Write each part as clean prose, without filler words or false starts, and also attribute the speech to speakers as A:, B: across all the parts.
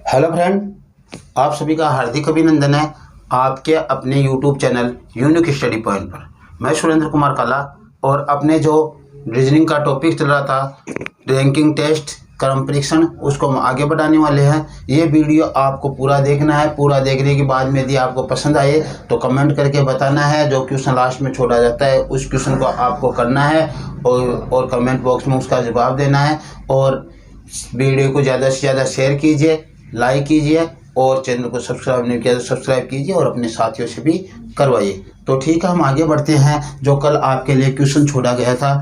A: Hello friend, आप सभी का हार्दिक अभिनंदन है आपके अपने YouTube channel unique study point पर। मैं सुरेंद्र कुमार काला और अपने जो रीजनिंग का टॉपिक चल रहा था रैंकिंग टेस्ट क्रम परीक्षण, उसको हम आगे बढ़ाने वाले हैं। ये वीडियो आपको पूरा देखना है। पूरा देखने के बाद में यदि आपको पसंद आए तो कमेंट करके बताना है। जो क्वेश्चन लास्ट में छोड़ा जाता है उस क्वेश्चन को आपको करना है और कमेंट बॉक्स में उसका जवाब देना है। और वीडियो को ज़्यादा से ज़्यादा शेयर कीजिए, लाइक कीजिए और चैनल को सब्सक्राइब नहीं किया तो सब्सक्राइब कीजिए और अपने साथियों से भी करवाइए। तो ठीक है, हम आगे बढ़ते हैं। जो कल आपके लिए क्वेश्चन छोड़ा गया था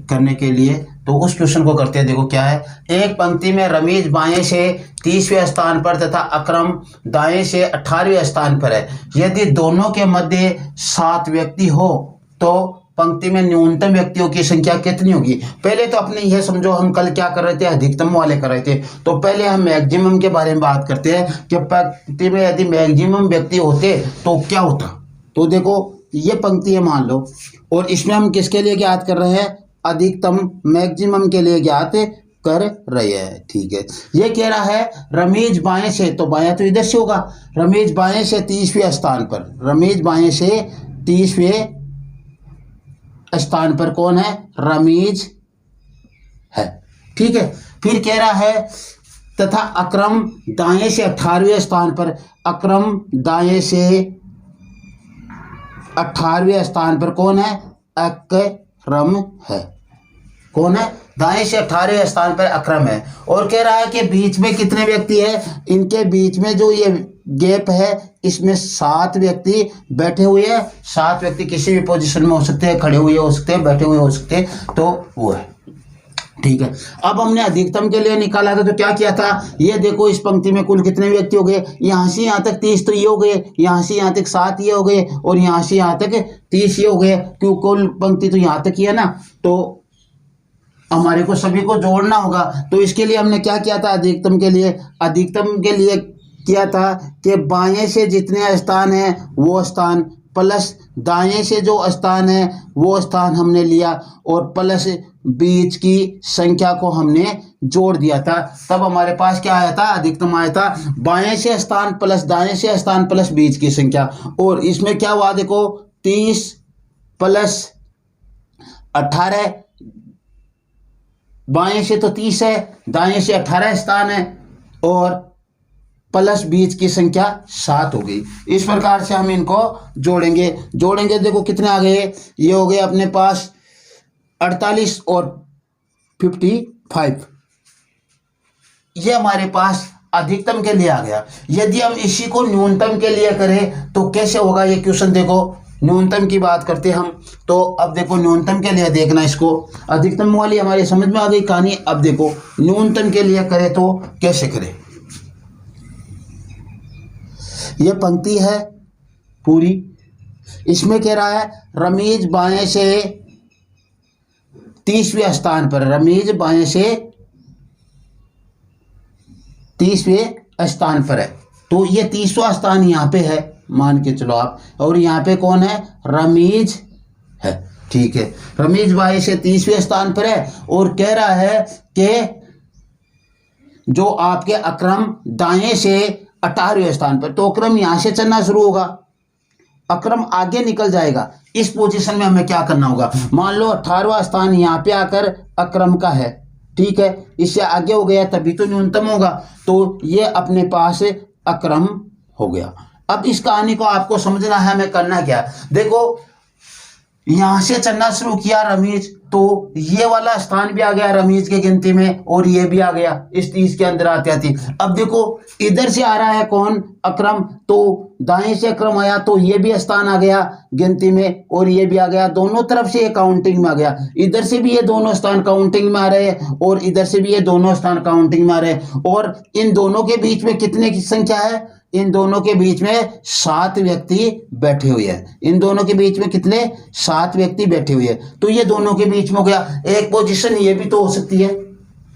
A: करने के लिए, तो उस क्वेश्चन को करते हैं। देखो क्या है। एक पंक्ति में रमीज बाएं से 30वें स्थान पर तथा अकरम दाएं से 18वें स्थान पर है। यदि दोनों के मध्य 7 व्यक्ति हो तो पंक्ति में न्यूनतम व्यक्तियों की संख्या कितनी होगी। पहले तो अपने यह समझो, हम कल क्या कर रहे थे, अधिकतम वाले कर रहे थे। तो पहले हम मैक्सिमम के बारे में बात करते हैं कि पंक्ति में यदि मैक्सिमम व्यक्ति होते तो क्या होता। तो देखो ये पंक्ति है मान लो, और इसमें हम किसके लिए ज्ञात कर रहे हैं, अधिकतम मैक्सिमम के लिए ज्ञात कर रहे हैं। ठीक है, ये कह रहा है रमीज बाएं से, तो बाएं तो इधर से होगा। रमीज बाएं से 30वें स्थान पर, रमीज बाएं से 30वें स्थान पर कौन है, रमीज है। ठीक है, फिर कह रहा है तथा अकरम दाएं से 18वें स्थान पर, अकरम दाएं से 18वें स्थान पर कौन है, अकरम है। कौन है, दाएं से 18वें स्थान पर अकरम है। और कह रहा है कि बीच में कितने व्यक्ति है, इनके बीच में जो ये गैप है इसमें 7 व्यक्ति बैठे हुए हैं। 7 व्यक्ति किसी भी पोजीशन में हो सकते हैं, खड़े हुए हो सकते हैं, बैठे हुए हो सकते हैं, तो वो है। ठीक है, अब हमने अधिकतम के लिए निकाला था तो क्या किया था, ये देखो इस पंक्ति में कुल कितने व्यक्ति हो गए, यहाँ से यहाँ तक 30 तो ये हो गए, यहाँ से यहाँ तक 7 ये हो गए और यहाँ से यहाँ तक 30 ये हो गए। क्यों, कुल पंक्ति तो यहाँ तक ही है ना, तो हमारे को सभी को जोड़ना होगा। तो इसके लिए हमने क्या किया था, अधिकतम के लिए किया था कि बाएं से जितने स्थान हैं वो स्थान प्लस दाएं से जो स्थान है वो स्थान हमने लिया और प्लस बीच की संख्या को हमने जोड़ दिया था। तब हमारे पास क्या आया था, अधिकतम आया था बाएं से स्थान प्लस दाएं से स्थान प्लस बीच की संख्या। और इसमें क्या हुआ, देखो 30 प्लस 18, बाएं से तो 30 है, दाएं से 18 स्थान है और प्लस बीच की संख्या 7 हो गई। इस प्रकार से हम इनको जोड़ेंगे। देखो कितने आ गए, ये हो गए अपने पास 48 और 55। ये हमारे पास अधिकतम के लिए आ गया। यदि हम इसी को न्यूनतम के लिए करें तो कैसे होगा ये क्वेश्चन। देखो न्यूनतम की बात करते हैं हम, तो अब देखो न्यूनतम के लिए देखना इसको, अधिकतम वाली हमारी समझ में आ गई कहानी। अब देखो न्यूनतम के लिए करें तो कैसे करें। ये पंक्ति है पूरी, इसमें कह रहा है रमीज बाएं से 30वें स्थान पर, रमीज बाएं से 30वें स्थान पर है। तो ये 30वां स्थान यहाँ पे है मान के चलो आप, और यहाँ पे कौन है, रमीज है। ठीक है, रमीज बाएं से 30वें स्थान पर है और कह रहा है कि जो आपके अकरम दाएं से 18वें स्थान पर, तो अकरम यहां से चलना शुरू होगा, अकरम आगे निकल जाएगा। इस पोजीशन में हमें क्या करना होगा, मान लो 18वां स्थान यहाँ पे आकर अकरम का है। ठीक है, इससे आगे हो गया तभी तो न्यूनतम होगा, तो ये अपने पास अकरम हो गया। अब इस कहानी को आपको समझना है, हमें करना क्या। देखो यहां से चलना शुरू किया रमीज, तो ये वाला स्थान भी आ गया रमीज के गिनती में और ये भी आ गया इस 30 के अंदर आती आती। अब देखो इधर से आ रहा है कौन, अकरम, तो दाएं से अकरम आया तो ये भी स्थान आ गया गिनती में और ये भी आ गया, दोनों तरफ से ये काउंटिंग में आ गया। इधर से भी ये दोनों स्थान काउंटिंग में आ रहे हैं और इधर से भी ये दोनों स्थान काउंटिंग में आ रहे हैं। और इन दोनों के बीच में कितने की संख्या है, इन दोनों के बीच में 7 व्यक्ति बैठे हुए हैं। इन दोनों के बीच में कितने, 7 व्यक्ति बैठे हुए हैं। तो ये दोनों के बीच में हो गया। एक पोजीशन ये भी तो हो सकती है,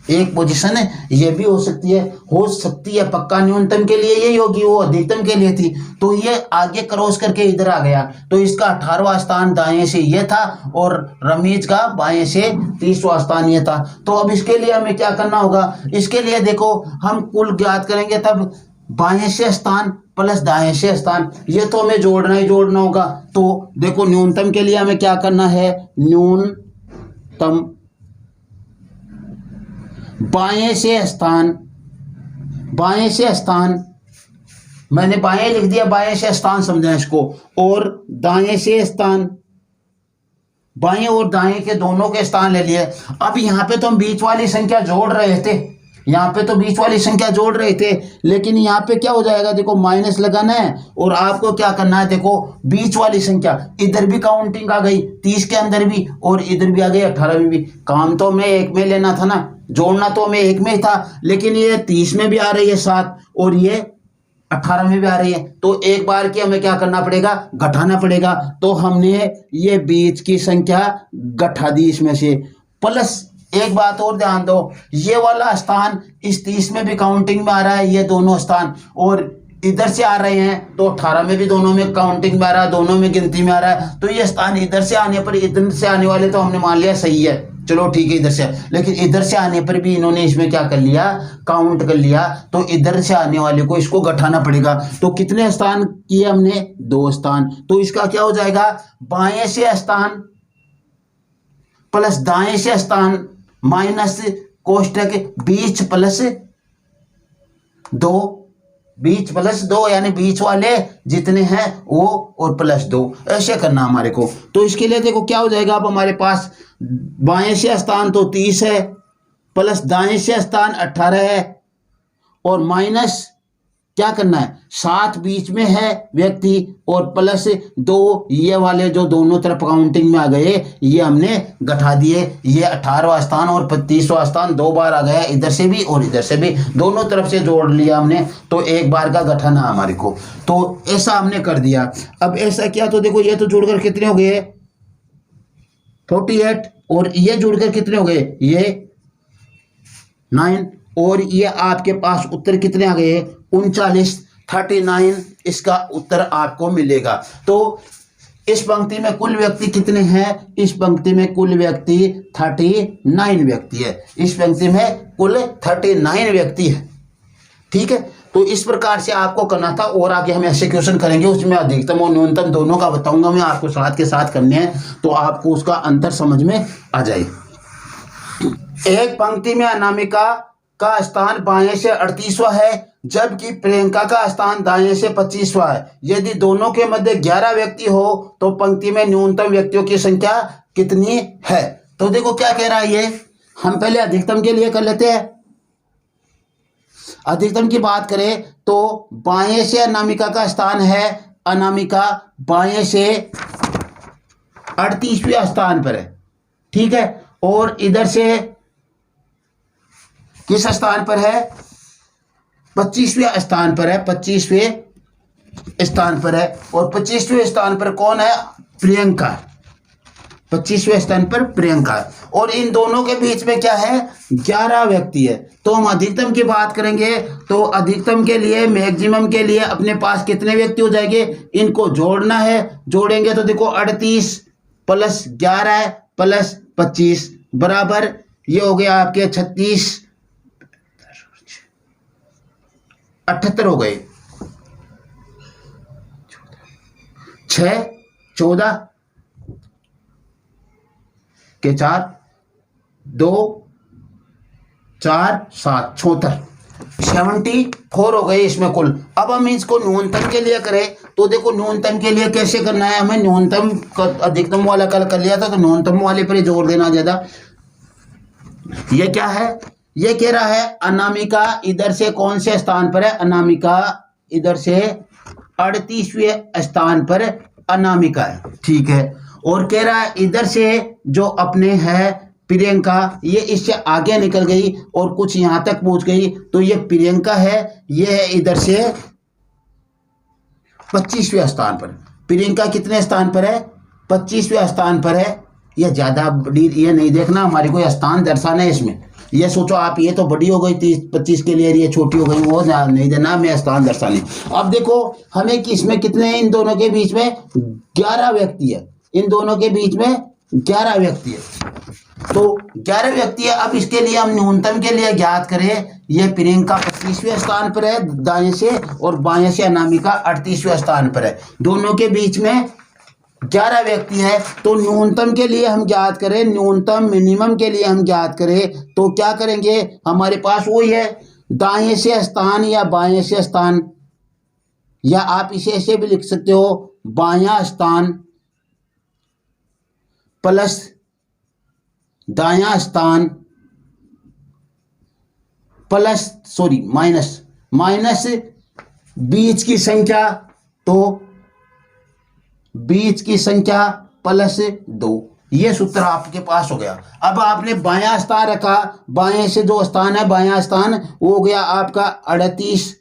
A: एक पोजीशन ये भी हो सकती है पक्का न्यूनतम के लिए यही होगी, वो अधिकतम के लिए थी, तो ये आगे क्रॉस करके इधर आ गया, तो इसका 18वां स्थान दाएं से ये था और रमीज का बाएं से 30वां स्थान ये था। तो अब इसके लिए हमें क्या करना होगा, इसके लिए देखो हम कुल ज्ञात करेंगे, तब बाएं से स्थान प्लस दाएं से स्थान, ये तो हमें जोड़ना होगा। तो देखो न्यूनतम के लिए हमें क्या करना है, न्यूनतम बाएं से स्थान मैंने बाएं लिख दिया, बाएं से स्थान समझा इसको, और दाएं से स्थान, बाएं और दाएं के दोनों के स्थान ले लिए। अब यहाँ पे तो हम बीच वाली संख्या जोड़ रहे थे, लेकिन यहाँ पे क्या हो जाएगा, देखो माइनस लगाना है और आपको क्या करना है, देखो बीच वाली संख्या इधर भी काउंटिंग आ गई 30 के अंदर भी और इधर भी आ गई 18 में भी। काम तो हमें एक में लेना था ना, जोड़ना तो हमें एक में ही था, लेकिन ये 30 में भी आ रही है 7 और ये 18 में भी आ रही है, तो एक बार की हमें क्या करना पड़ेगा, घटाना पड़ेगा। तो हमने ये बीच की संख्या घटा दी इसमें से, प्लस एक बात और ध्यान दो, ये वाला स्थान इस 30 में भी काउंटिंग में आ रहा है, ये दोनों स्थान, और इधर से आ रहे हैं तो 18 में भी दोनों में काउंटिंग में आ रहा है, दोनों में गिनती में आ रहा है। तो ये स्थान इधर से आने पर, इधर से आने वाले तो हमने मान लिया सही है, चलो ठीक है इधर से, लेकिन इधर से आने पर भी इन्होंने इसमें क्या कर लिया, काउंट कर लिया, तो इधर से आने वाले को इसको घटाना पड़ेगा। तो कितने स्थान किए हमने, 2 स्थान, तो इसका क्या हो जाएगा, बाएं से स्थान प्लस दाएं से स्थान माइनस कोष्टक बीच प्लस 2 यानी बीच वाले जितने हैं वो और प्लस 2, ऐसे करना हमारे को। तो इसके लिए देखो क्या हो जाएगा, अब हमारे पास बाएं से स्थान तो 30 है, प्लस दाएं से स्थान 18 है, और माइनस क्या करना है, 7 बीच में है व्यक्ति, और प्लस 2 ये वाले जो दोनों तरफ काउंटिंग में आ गए, ये हमने घटा दिए, ये 18वां स्थान और 35वां स्थान 2 बार आ गया, इधर से भी और इधर से भी, दोनों तरफ से जोड़ लिया हमने, तो एक बार का घटाना हमारे को, तो ऐसा हमने कर दिया। अब ऐसा किया तो देखो ये तो जुड़कर कितने हो गए, 48, और ये जुड़कर कितने हो गए, ये 9, और ये आपके पास उत्तर कितने आ गए, 39 इसका उत्तर आपको मिलेगा। तो इस पंक्ति में कुल व्यक्ति कितने हैं, इस पंक्ति में कुल व्यक्ति 39 व्यक्ति है, इस पंक्ति में कुल 39 व्यक्ति है, ठीक है। तो इस प्रकार से आपको करना था, और आगे हम ऐसे क्वेश्चन करेंगे, उसमें अधिकतम और न्यूनतम दोनों का बताऊंगा मैं आपको, साथ के साथ करने हैं, तो आपको उसका अंतर समझ में आ जाए। एक पंक्ति में अनामिका का स्थान बाएं से 38वां है, जबकि प्रियंका का स्थान दाएं से 25वां है। यदि दोनों के मध्य 11 व्यक्ति हो तो पंक्ति में न्यूनतम व्यक्तियों की संख्या कितनी है। तो देखो क्या कह रहा है ये, हम पहले अधिकतम के लिए कर लेते हैं। अधिकतम की बात करें तो बाएं से अनामिका का स्थान है, अनामिका बाएं से 38वें स्थान पर है, ठीक है, और इधर से किस स्थान पर है, 25वें स्थान पर है, 25वें स्थान पर है, और 25वें स्थान पर कौन है, प्रियंका, 25वें स्थान पर प्रियंका, और इन दोनों के बीच में क्या है, 11 व्यक्ति है। तो हम अधिकतम की बात करेंगे तो अधिकतम के लिए, मैक्सिमम के लिए अपने पास कितने व्यक्ति हो जाएंगे, इनको जोड़ना है, जोड़ेंगे तो देखो 38 प्लस 11 प्लस 25 बराबर ये हो गया आपके 36, 78 हो गए, 6 14 के 4 2 4 7 76 74 हो गए इसमें कुल। अब हम इसको न्यूनतम के लिए करें तो देखो न्यूनतम के लिए कैसे करना है, हमें न्यूनतम अधिकतम वाला कल कर लिया था, तो न्यूनतम वाले पर ही जोर देना ज्यादा। ये क्या है, ये कह रहा है अनामिका इधर से कौन से स्थान पर है, अनामिका इधर से 38वें स्थान पर अनामिका है, ठीक है, और कह रहा है इधर से जो अपने है प्रियंका, ये इससे आगे निकल गई और कुछ यहां तक पहुंच गई, तो ये प्रियंका है, ये है इधर से 25वें स्थान पर। प्रियंका कितने स्थान पर है, 25वें स्थान पर है। ये ज्यादा ये नहीं देखना, हमारे को स्थान दर्शाना है इसमें, ये सोचो आप ये तो बड़ी हो गई 30-25 के लिए, ये छोटी हो गई, वो नहीं देना, मैं स्थान दर्शाने। अब देखो हमें कि इसमें कितने हैं, इन दोनों के बीच में 11 व्यक्ति है, इन दोनों के बीच में 11 व्यक्ति है, तो 11 व्यक्ति है। अब इसके लिए हम न्यूनतम के लिए ज्ञात करें, यह प्रियंका 25वें स्थान पर है दाएं से, और बाएं से अनामिका 38वें स्थान पर है। दोनों के बीच में 11 व्यक्ति है, तो न्यूनतम के लिए हम ज्ञात करें, न्यूनतम मिनिमम के लिए हम ज्ञात करें तो क्या करेंगे, हमारे पास वही है दाएं से स्थान या बाएं से स्थान, या आप इसे ऐसे भी लिख सकते हो बायां स्थान प्लस दायां स्थान प्लस माइनस बीच की संख्या, तो बीच की संख्या प्लस 2, ये सूत्र आपके पास हो गया। अब आपने बायां स्थान रखा, बाएं से जो स्थान है बायां स्थान वो हो गया आपका 38,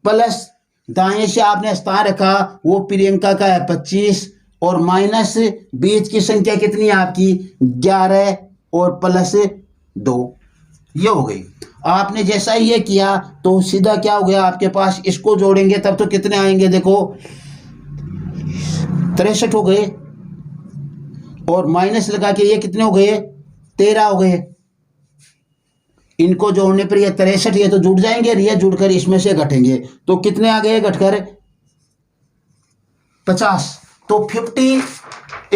A: प्लस दाएं से आपने स्थान रखा वो प्रियंका का है 25, और माइनस बीच की संख्या कितनी है आपकी 11 और प्लस 2, ये हो गई। आपने जैसा ये किया तो सीधा क्या हो गया आपके पास, इसको जोड़ेंगे तब तो कितने आएंगे, देखो 63 हो गए, और माइनस लगा के ये कितने हो गए 13 हो गए। इनको जोड़ने पर ये 63 ये तो जुड़ जाएंगे, ये जुड़कर इसमें से घटेंगे तो कितने आ गए घटकर 50। तो 50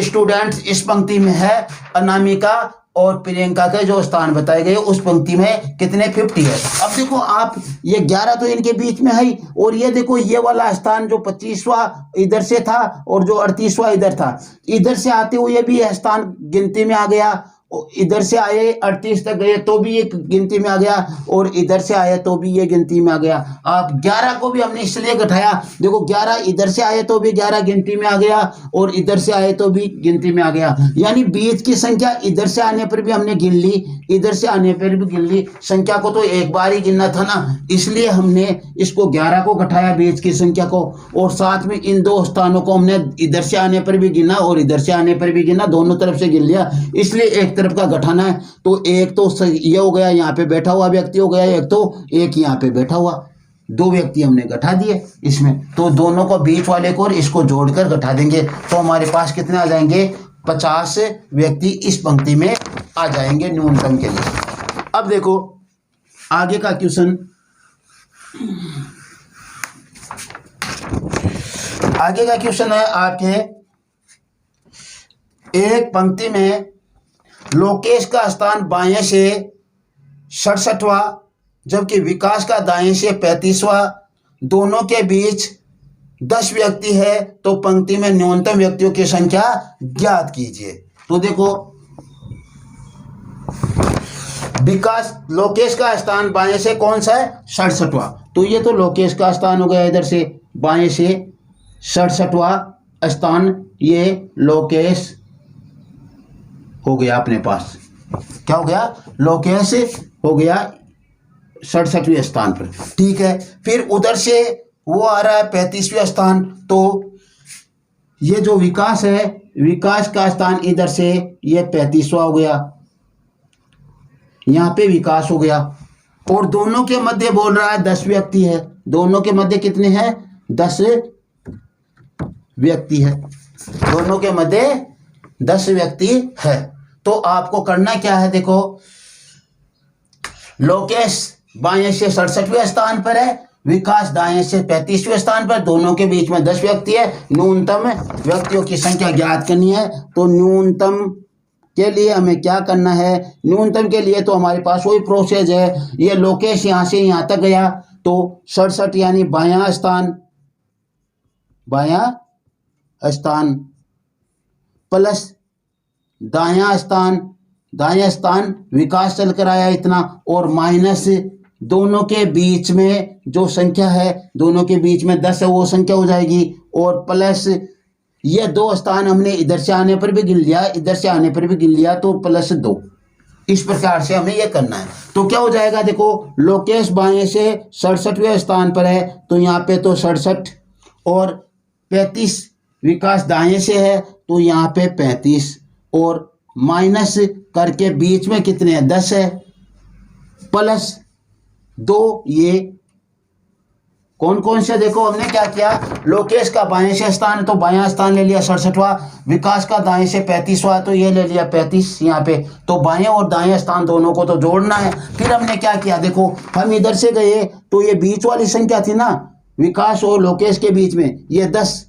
A: स्टूडेंट्स इस पंक्ति में है, अनामिका और प्रियंका के जो स्थान बताए गए उस पंक्ति में कितने 50 है। अब देखो आप ये 11 तो इनके बीच में है, और ये देखो ये वाला स्थान जो 25वां इधर से था और जो 38वां इधर था, इधर से आते हुए भी यह स्थान गिनती में आ गया, इधर से आए 38 तक गए तो भी ये गिनती में आ गया, और इधर से आए तो भी ये गिनती में आ गया। आप 11 को भी हमने इसलिए घटाया, देखो 11 इधर से आए तो भी 11 गिनती में आ गया, और इधर से आए तो भी गिनती में आ गया, यानी बीच की संख्या इधर से आने पर भी हमने गिन ली, इधर से आने पर भी गिन ली, संख्या को तो एक बार ही गिनना था ना, इसलिए हमने इसको 11 को घटाया बीच की संख्या को, और साथ में इन दो स्थानों को हमने इधर से आने पर भी गिना और इधर से आने पर भी गिना, दोनों तरफ से गिन लिया, इसलिए एक तरफ का घटाना है। तो एक तो ये हो गया यहाँ पे बैठा हुआ व्यक्ति हो गया, एक तो एक यहाँ पे बैठा हुआ, 2 व्यक्ति हमने घटा दिए इसमें, तो दोनों को बीच वाले को और इसको जोड़कर घटा देंगे तो हमारे पास कितने आ जाएंगे 50 व्यक्ति इस पंक्ति में आ जाएंगे न्यूनतम के लिए। अब देखो आगे का क्वेश्चन, आगे का क्वेश्चन है आपके, एक पंक्ति में लोकेश का स्थान बाएं से 67वां जबकि विकास का दाएं से 35वां, दोनों के बीच 10 व्यक्ति है, तो पंक्ति में न्यूनतम व्यक्तियों की संख्या ज्ञात कीजिए। तो देखो विकास लोकेश का स्थान बाएं से कौन सा है 67वां, तो ये तो लोकेश का स्थान हो गया, इधर से बाएं से 67वां स्थान ये लोकेश हो गया अपने पास, क्या हो गया लोकेश हो गया 67वें स्थान पर, ठीक है। फिर उधर से वो आ रहा है 35वें स्थान, तो ये जो विकास है विकास का स्थान इधर से ये 35वां हो गया, यहाँ पे विकास हो गया, और दोनों के मध्य बोल रहा है 10 व्यक्ति है, दोनों के मध्य कितने हैं 10 व्यक्ति है, दोनों के मध्य 10 व्यक्ति है। तो आपको करना क्या है, देखो लोकेश बाएं से 67वें स्थान पर है, विकास दाएं से 35वें स्थान पर, दोनों के बीच में 10 व्यक्ति है, न्यूनतम व्यक्तियों की संख्या ज्ञात करनी है। तो न्यूनतम के लिए हमें क्या करना है, न्यूनतम के लिए तो हमारे पास वही प्रोसेस है, ये लोकेश यहाँ से यहाँ तक गया तो 67 यानी बायां स्थान प्लस दायां स्थान विकास चल कर आया इतना, और माइनस दोनों के बीच में जो संख्या है दोनों के बीच में 10 है वो संख्या हो जाएगी, और प्लस ये 2 स्थान हमने इधर से आने पर भी गिन लिया इधर से आने पर भी गिन लिया तो प्लस 2, इस प्रकार से हमें यह करना है। तो क्या हो जाएगा, देखो लोकेश बाएं से 67वें स्थान पर है तो यहाँ पे तो 67, और 35 विकास दाएं से है तो यहाँ पे 35, और माइनस करके बीच में कितने हैं 10 है, प्लस 2 ये कौन कौन से, देखो हमने क्या किया, लोकेश का बाएं से स्थान है तो बायां स्थान ले लिया 67वां, विकास का दाएं से 35वां तो ये ले लिया 35 यहाँ पे, तो बाएं और दाएं स्थान दोनों को तो जोड़ना है। फिर हमने क्या किया, देखो हम इधर से गए तो ये बीच वाली संख्या थी ना विकास और लोकेश के बीच में, ये 10,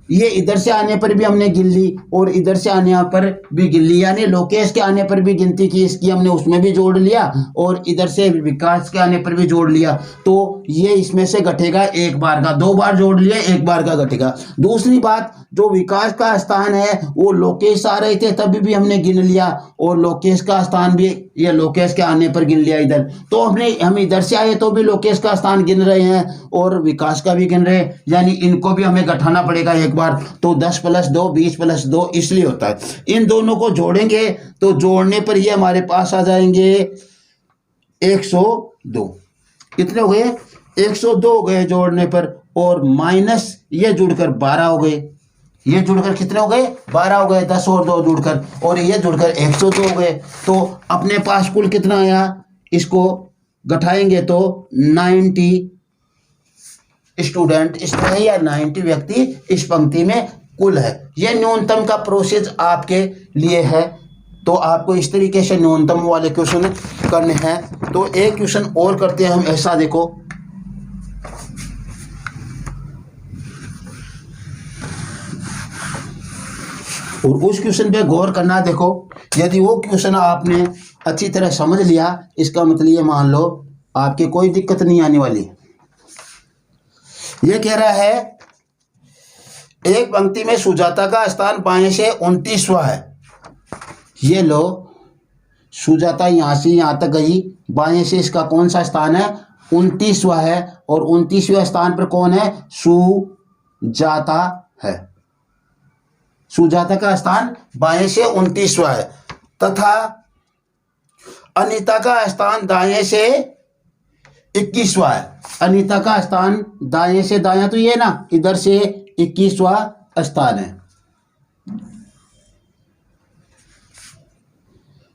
A: ये इधर से आने पर भी हमने गिन ली और इधर से आने पर भी गिन ली, यानी लोकेश के आने पर भी गिनती की इसकी हमने, उसमें भी जोड़ लिया और इधर से विकास के आने पर भी जोड़ लिया। तो ये इसमें से घटेगा एक बार का, 2 बार जोड़ लिया, एक बार का घटेगा। दूसरी बात, जो विकास का स्थान है वो लोकेश आ रहे थे तभी भी हमने गिन लिया और लोकेश का स्थान भी ये लोकेश के आने पर गिन लिया इधर। तो हम इधर से आए तो भी लोकेश का स्थान गिन रहे हैं और विकास का भी गिन रहे हैं, यानी इनको भी हमें घटाना पड़ेगा एक बार। तो 10 + 2 20 + 2 इसलिए होता है। इन दोनों को जोड़ेंगे तो जोड़ने पर ये हमारे पास आ जाएंगे 102। कितने हो गए, 102 हो गए जोड़ने पर, और माइनस ये जुड़कर 12 हो गए, ये जुड़कर कितने हो गए, 12 हो गए, 10 और 2 जुड़कर, और ये जुड़कर 102 हो गए। तो अपने पास कुल कितना आया, इसको घटाएंगे तो 90 स्टूडेंट इसमें है या 90 व्यक्ति इस पंक्ति में कुल है। ये न्यूनतम का प्रोसेस आपके लिए है, तो आपको इस तरीके से न्यूनतम वाले क्वेश्चन करने हैं। तो एक क्वेश्चन और करते हैं हम, ऐसा देखो, और उस क्वेश्चन पे गौर करना। देखो यदि वो क्वेश्चन आपने अच्छी तरह समझ लिया, इसका मतलब ये मान लो आपके कोई दिक्कत नहीं आने वाली। ये कह रहा है एक पंक्ति में सुजाता का स्थान बाएं से 29वां है। ये लो, सुजाता यहां से यहां तक गई, बाएं से इसका कौन सा स्थान है, 29वां है, और 29वें स्थान पर कौन है, सुजाता है। सुजाता का स्थान बाएं से 29वां है, तथा अनीता का स्थान दाएं से 21वां है। अनीता का स्थान दाएं से दायां तो ये ना, इधर से 21वां स्थान है।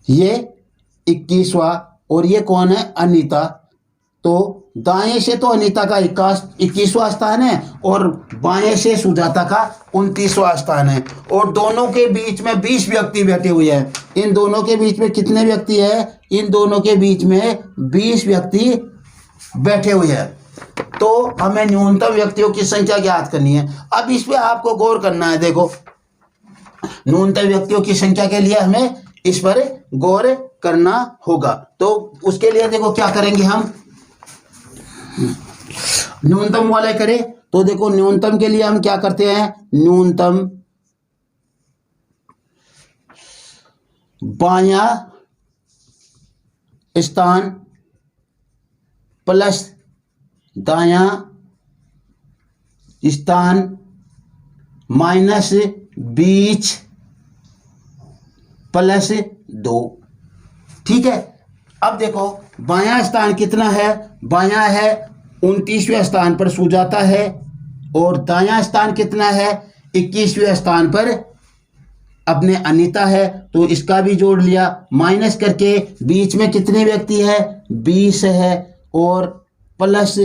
A: ये 21वां, और ये कौन है, अनीता। तो दाएं से तो अनीता का 21वां स्थान है और बाएं से सुजाता का 29वां स्थान है, और दोनों के बीच में 20 व्यक्ति बैठे हुए हैं। इन दोनों के बीच में कितने व्यक्ति है, इन दोनों के बीच में 20 व्यक्ति बैठे हुए हैं। तो हमें न्यूनतम व्यक्तियों की संख्या ज्ञात करनी है। अब इस पे आपको गौर करना है। देखो न्यूनतम व्यक्तियों की संख्या के लिए हमें इस पर गौर करना होगा। तो उसके लिए देखो क्या करेंगे हम, न्यूनतम वाले करें तो देखो न्यूनतम के लिए हम क्या करते हैं, न्यूनतम बायां स्थान प्लस दायां स्थान माइनस बीच प्लस 2। ठीक है। अब देखो बायां स्थान कितना है, बायां है 29वें स्थान पर सुजाता है, और दायां स्थान कितना है, 21वें स्थान पर अपने अनीता है। तो इसका भी जोड़ लिया, माइनस करके बीच में कितने व्यक्ति है, 20 है, और प्लस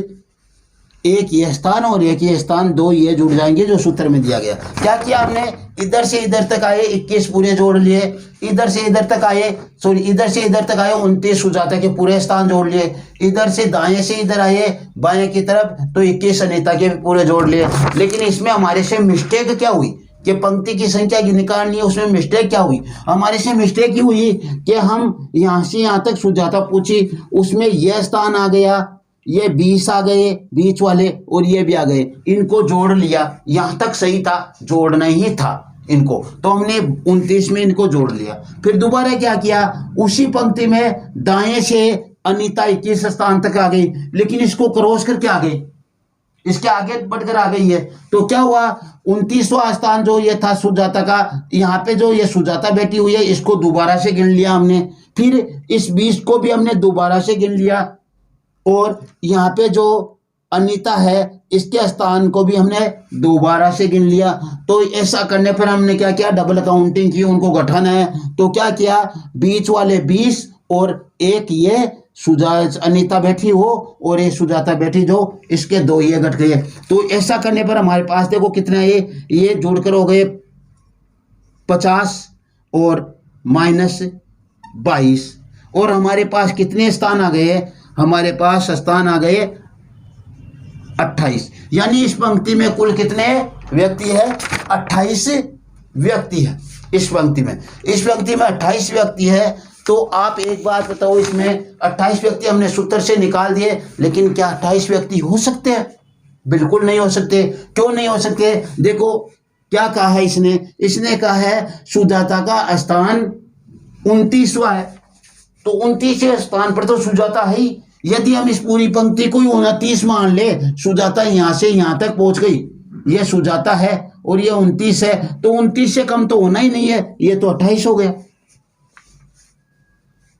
A: एक ये स्थान और एक ये स्थान, 2 ये जुड़ जाएंगे जो सूत्र में दिया गया। क्या किया हमने, इधर से इधर तक आए 21 पूरे जोड़ लिए, इधर से इधर तक आए, सॉरी इधर से इधर तक आए 29 सुजाता के पूरे स्थान जोड़ लिए, इधर से दाएं से इधर आए बाएं की तरफ तो 21 अनीता के भी पूरे जोड़ लिए। लेकिन इसमें हमारे से मिस्टेक क्या हुई कि पंक्ति की संख्या निकालनी है, उसमें मिस्टेक क्या हुई, हमारे से मिस्टेक ही हुई कि हम यहाँ से यहाँ तक सुजाता पूछी, उसमें यह स्थान आ गया, ये 20 आ गए बीच वाले, और ये भी आ गए, इनको जोड़ लिया। यहाँ तक सही था, जोड़ना ही था इनको, तो हमने 29 में इनको जोड़ लिया। फिर दोबारा क्या किया, उसी पंक्ति में दाएं से अनीता 21 स्थान तक आ गई, लेकिन इसको क्रॉस करके आ गई, इसके आगे बढ़कर आ गई है। तो क्या हुआ, 29वां स्थान जो ये था सुजाता का, यहाँ पे जो ये सुजाता बैठी हुई है इसको दोबारा से गिन लिया हमने, फिर इस 20 को भी हमने दोबारा से गिन लिया, और यहाँ पे जो अनीता है इसके स्थान को भी हमने दोबारा से गिन लिया। तो ऐसा करने पर हमने क्या किया, डबल काउंटिंग की, उनको घटाना है। तो क्या किया, बीच वाले 20 और एक ये अनीता बैठी हो और ये सुजाता बैठी, जो इसके दो ये घट गए। तो ऐसा करने पर हमारे पास देखो कितना ये जोड़कर हो गए 50 और -22, और हमारे पास कितने स्थान आ गए, हमारे पास स्थान आ गए 28। यानी इस पंक्ति में कुल कितने व्यक्ति है, 28 व्यक्ति है इस पंक्ति में। इस पंक्ति में 28 व्यक्ति है। तो आप एक बात बताओ, इसमें 28 व्यक्ति हमने सूत्र से निकाल दिए, लेकिन क्या 28 व्यक्ति हो सकते हैं? बिल्कुल नहीं हो सकते। क्यों नहीं हो सकते? देखो क्या कहा है इसने कहा है सुजाता का स्थान 29वां है, तो 29वें स्थान पर तो सुजाता है ही। यदि हम इस पूरी पंक्ति को 29 मान ले, सुजाता यहां से यहां तक पहुंच गई, यह सुजाता है और ये 29 है, तो 29 से कम तो होना ही नहीं है, ये तो 28 हो गया,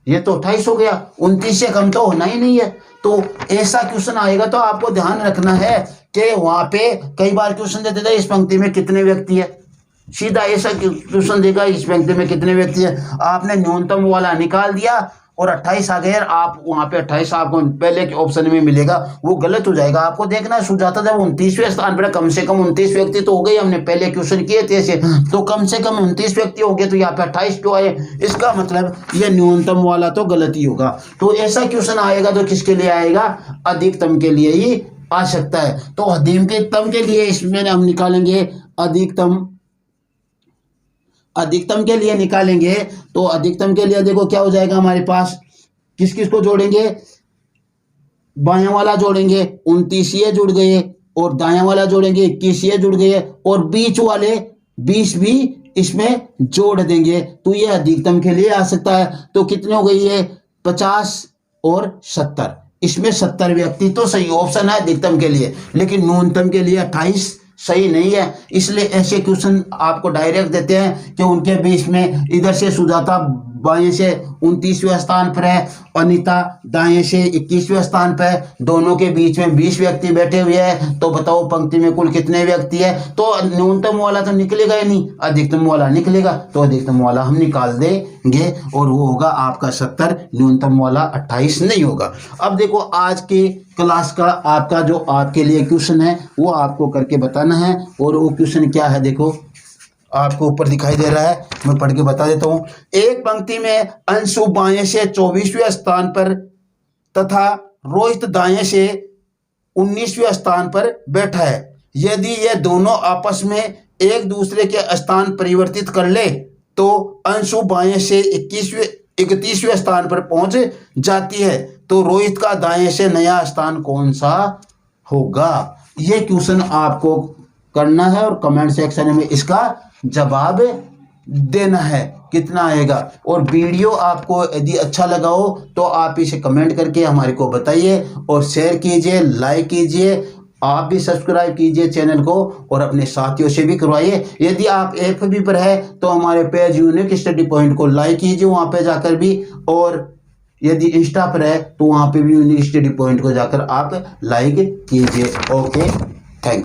A: ये तो 28 हो गया, 29 से कम तो होना ही नहीं है। तो ऐसा क्वेश्चन आएगा तो आपको ध्यान रखना है कि वहां पे कई बार क्वेश्चन देते थे इस पंक्ति में कितने व्यक्ति है, सीधा ऐसा क्वेश्चन देगा इस पंक्ति में कितने व्यक्ति है, आपने न्यूनतम वाला निकाल दिया और 28 आ गए, आप वहां पे 28 आपको पहले के ऑप्शन में मिलेगा, वो गलत हो जाएगा। आपको देखना है सुजाता जब 29वें स्थान पर, कम से कम 29 व्यक्ति तो हो गए, हमने पहले क्वेश्चन किए थे ऐसे, तो कम से कम 29 व्यक्ति हो गए, तो यहाँ पे 28 क्यों आए, इसका मतलब ये न्यूनतम वाला तो गलत ही होगा। तो ऐसा क्वेश्चन आएगा तो किसके लिए आएगा, अधिकतम के लिए ही आ सकता है। तो अधिकतम के लिए इसमें हम निकालेंगे अधिकतम के लिए निकालेंगे, तो अधिकतम के लिए देखो क्या हो जाएगा हमारे पास, किस किस को जोड़ेंगे, बायां वाला जोड़ेंगे 29 ये जुड़ गए, और दायां वाला जोड़ेंगे 21 ये जुड़ गए, और बीच वाले 20 भी इसमें जोड़ देंगे, तो ये अधिकतम के लिए आ सकता है। तो कितने हो गई है, 50 और 70, इसमें 70 व्यक्ति तो सही ऑप्शन है अधिकतम के लिए, लेकिन न्यूनतम के लिए 28 सही नहीं है। इसलिए ऐसे क्वेश्चन आपको डायरेक्ट देते हैं कि उनके बीच में इधर से सुजाता बाएं से 29वें स्थान पर है, अनीता दाएं से 21वें स्थान पर है, दोनों के बीच में 20 व्यक्ति बैठे हुए हैं। तो बताओ पंक्ति में कुल कितने व्यक्ति है, तो न्यूनतम वाला तो निकलेगा ही नहीं, अधिकतम वाला निकलेगा, तो अधिकतम वाला हम निकाल देंगे और वो होगा आपका 70, न्यूनतम वाला 28 नहीं होगा। अब देखो आज की क्लास का आपका जो आपके लिए क्वेश्चन है वो आपको करके बताना है, और वो क्वेश्चन क्या है देखो आपको ऊपर दिखाई दे रहा है, मैं पढ़ के बता देता हूं। एक पंक्ति में अंशु बाएं से 24वें स्थान पर तथा रोहित दाएं से 19वें स्थान पर बैठा है। यदि ये दोनों आपस में एक दूसरे के स्थान परिवर्तित कर ले तो अंशु बाएं से 31वें स्थान पर पहुंच जाती है, तो रोहित का दाएं से नया स्थान कौन सा होगा। ये क्वेश्चन आपको करना है और कमेंट सेक्शन में इसका जवाब देना है, कितना आएगा। और वीडियो आपको यदि अच्छा लगा हो तो आप इसे कमेंट करके हमारे को बताइए, और शेयर कीजिए, लाइक कीजिए, आप भी सब्सक्राइब कीजिए चैनल को और अपने साथियों से भी करवाइए। यदि आप FB पर है तो हमारे पेज यूनिक स्टडी पॉइंट को लाइक कीजिए वहाँ पे जाकर भी, और यदि इंस्टा पर है तो वहाँ पे भी यूनिक स्टडी पॉइंट को जाकर आप लाइक कीजिए। Okay, thanks.